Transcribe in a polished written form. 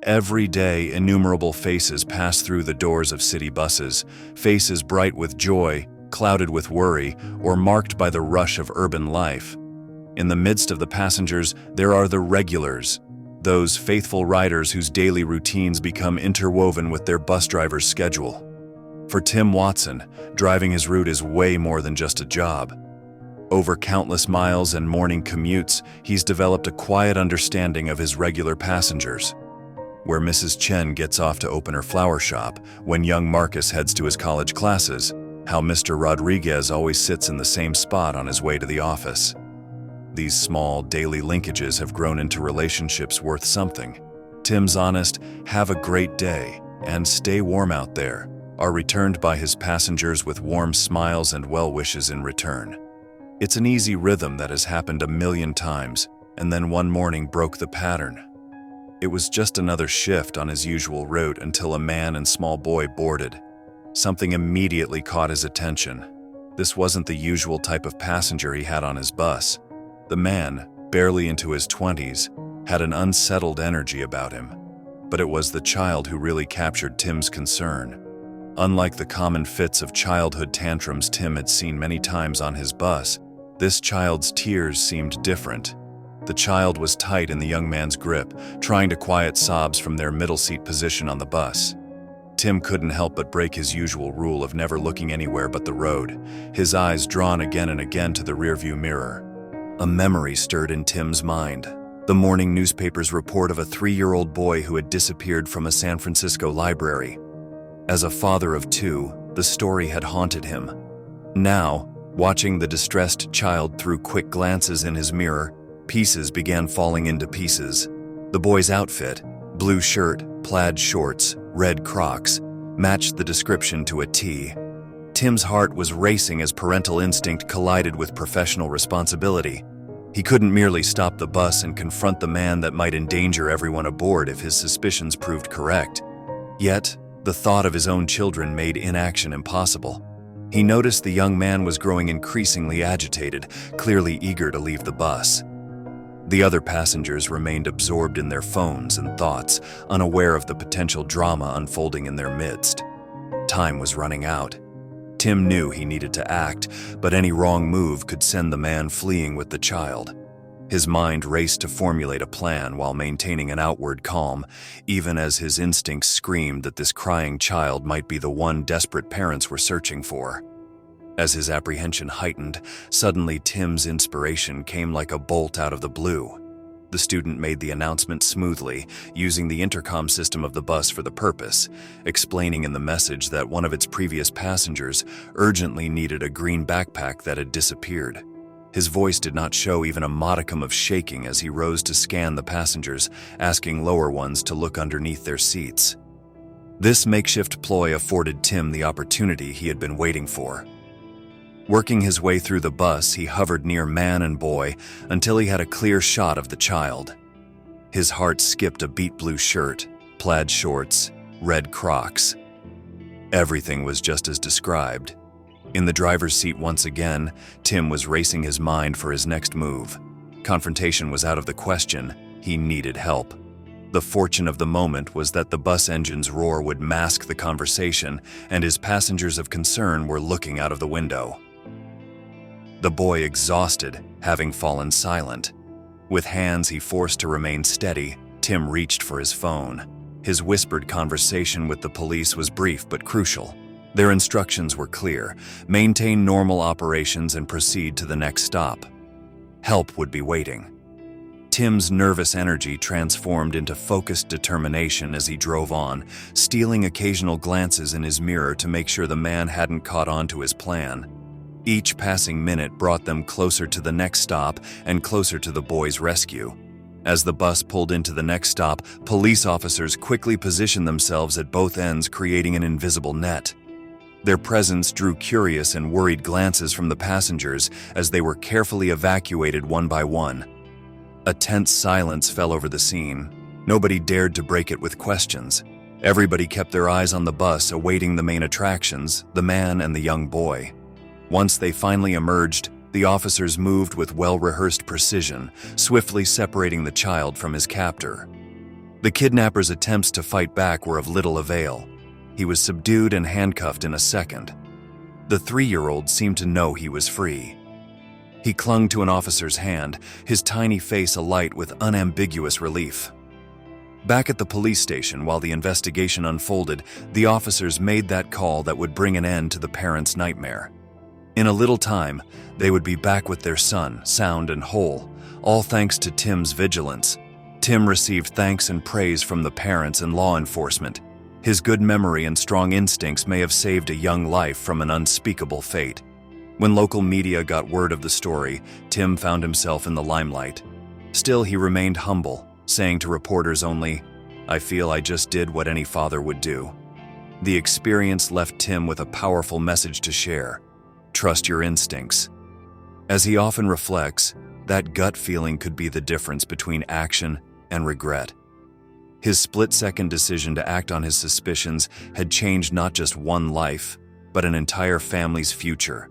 Every day, innumerable faces pass through the doors of city buses, faces bright with joy, clouded with worry, or marked by the rush of urban life. In the midst of the passengers, there are the regulars, those faithful riders whose daily routines become interwoven with their bus driver's schedule. For Tim Watson, driving his route is way more than just a job. Over countless miles and morning commutes, he's developed a quiet understanding of his regular passengers. Where Mrs. Chen gets off to open her flower shop, when young Marcus heads to his college classes, how Mr. Rodriguez always sits in the same spot on his way to the office. These small, daily linkages have grown into relationships worth something. Tim's honest, "Have a great day," and "Stay warm out there," are returned by his passengers with warm smiles and well wishes in return. It's an easy rhythm that has happened a million times, and then one morning broke the pattern. It was just another shift on his usual route until a man and small boy boarded. Something immediately caught his attention. This wasn't the usual type of passenger he had on his bus. The man, barely into his 20s, had an unsettled energy about him. But it was the child who really captured Tim's concern. Unlike the common fits of childhood tantrums Tim had seen many times on his bus, this child's tears seemed different. The child was tight in the young man's grip, trying to quiet sobs from their middle seat position on the bus. Tim couldn't help but break his usual rule of never looking anywhere but the road, his eyes drawn again and again to the rearview mirror. A memory stirred in Tim's mind. The morning newspaper's report of a 3-year-old boy who had disappeared from a San Francisco library. As a father of 2, the story had haunted him. Now, watching the distressed child through quick glances in his mirror, pieces began falling into pieces. The boy's outfit, blue shirt, plaid shorts, red Crocs, matched the description to a T. Tim's heart was racing as parental instinct collided with professional responsibility. He couldn't merely stop the bus and confront the man that might endanger everyone aboard if his suspicions proved correct. Yet, the thought of his own children made inaction impossible. He noticed the young man was growing increasingly agitated, clearly eager to leave the bus. The other passengers remained absorbed in their phones and thoughts, unaware of the potential drama unfolding in their midst. Time was running out. Tim knew he needed to act, but any wrong move could send the man fleeing with the child. His mind raced to formulate a plan while maintaining an outward calm, even as his instincts screamed that this crying child might be the one desperate parents were searching for. As his apprehension heightened, suddenly Tim's inspiration came like a bolt out of the blue. The student made the announcement smoothly, using the intercom system of the bus for the purpose, explaining in the message that one of its previous passengers urgently needed a green backpack that had disappeared. His voice did not show even a modicum of shaking as he rose to scan the passengers, asking lower ones to look underneath their seats. This makeshift ploy afforded Tim the opportunity he had been waiting for. Working his way through the bus, he hovered near man and boy until he had a clear shot of the child. His heart skipped a beet blue shirt, plaid shorts, red Crocs. Everything was just as described. In the driver's seat once again, Tim was racing his mind for his next move. Confrontation was out of the question. He needed help. The fortune of the moment was that the bus engine's roar would mask the conversation, and his passengers of concern were looking out of the window. The boy exhausted, having fallen silent. With hands he forced to remain steady, Tim reached for his phone. His whispered conversation with the police was brief but crucial. Their instructions were clear: maintain normal operations and proceed to the next stop. Help would be waiting. Tim's nervous energy transformed into focused determination as he drove on, stealing occasional glances in his mirror to make sure the man hadn't caught on to his plan. Each passing minute brought them closer to the next stop and closer to the boy's rescue. As the bus pulled into the next stop, police officers quickly positioned themselves at both ends, creating an invisible net. Their presence drew curious and worried glances from the passengers as they were carefully evacuated one by one. A tense silence fell over the scene. Nobody dared to break it with questions. Everybody kept their eyes on the bus, awaiting the main attractions, the man and the young boy. Once they finally emerged, the officers moved with well-rehearsed precision, swiftly separating the child from his captor. The kidnapper's attempts to fight back were of little avail. He was subdued and handcuffed in a second. The 3-year-old seemed to know he was free. He clung to an officer's hand, his tiny face alight with unambiguous relief. Back at the police station, while the investigation unfolded, the officers made that call that would bring an end to the parents' nightmare. In a little time, they would be back with their son, sound and whole, all thanks to Tim's vigilance. Tim received thanks and praise from the parents and law enforcement. His good memory and strong instincts may have saved a young life from an unspeakable fate. When local media got word of the story, Tim found himself in the limelight. Still, he remained humble, saying to reporters only, "I feel I just did what any father would do." The experience left Tim with a powerful message to share: trust your instincts. As he often reflects, that gut feeling could be the difference between action and regret. His split-second decision to act on his suspicions had changed not just one life, but an entire family's future.